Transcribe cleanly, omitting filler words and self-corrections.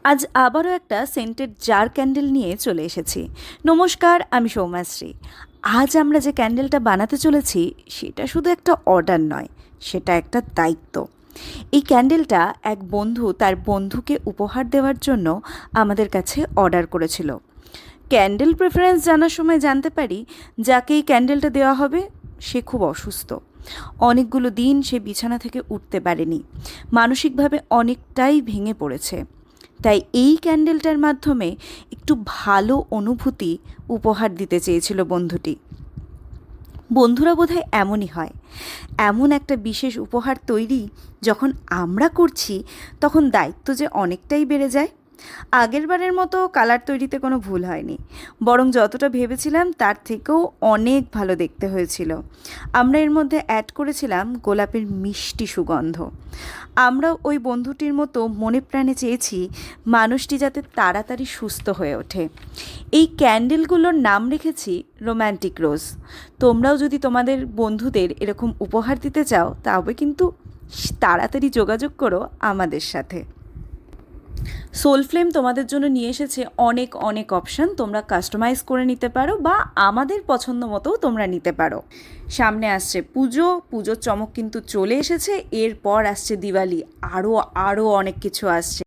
আজ আবারও একটা সেন্টেড জার ক্যান্ডেল নিয়ে চলে এসেছি। নমস্কার, আমি সৌমাশ্রী। আজ আমরা যে ক্যান্ডেলটা বানাতে চলেছি সেটা শুধু একটা অর্ডার নয়, সেটা একটা দায়িত্ব। এই ক্যান্ডেলটা এক বন্ধু তার বন্ধুকে উপহার দেওয়ার জন্য আমাদের কাছে অর্ডার করেছিল। ক্যান্ডেল প্রেফারেন্স জানার সময় জানতে পারি যাকে এই ক্যান্ডেলটা দেওয়া হবে সে খুব অসুস্থ। অনেকগুলো দিন সে বিছানা থেকে উঠতে পারেনি, মানসিকভাবে অনেকটাই ভেঙে পড়েছে। তাই এই ক্যান্ডেলটার মাধ্যমে একটু ভালো অনুভূতি উপহার দিতে চেয়েছিল বন্ধুটি। বন্ধুরা বোধহয় এমনই হয়, এমন একটা বিশেষ উপহার তৈরি যখন আমরা করছি তখন দায়িত্ব যে অনেকটাই বেড়ে যায়। আগেরবারের মতো কালার তৈরিতে কোনো ভুল হয়নি, বরং যতটা ভেবেছিলাম তার থেকেও অনেক ভালো দেখতে হয়েছিল। আমরা এর মধ্যে অ্যাড করেছিলাম গোলাপের মিষ্টি সুগন্ধ। আমরা ওই বন্ধুটির মতো মনে প্রাণে চেয়েছি মানুষটি যাতে তাড়াতাড়ি সুস্থ হয়ে ওঠে। এই ক্যান্ডেলগুলোর নাম রেখেছি রোম্যান্টিক রোজ। তোমরাও যদি তোমাদের বন্ধুদের এরকম উপহার দিতে চাও তবে কিন্তু তাড়াতাড়ি যোগাযোগ করো আমাদের সাথে। সোলফ্লেম তোমাদের জন্য নিয়ে এসেছে অনেক অনেক অপশান। তোমরা কাস্টমাইজ করে নিতে পারো বা আমাদের পছন্দ মতোও তোমরা নিতে পারো। সামনে আসছে পুজোর চমক কিন্তু চলে এসেছে। এরপর আসছে দিওয়ালি, আরও অনেক কিছু আসছে।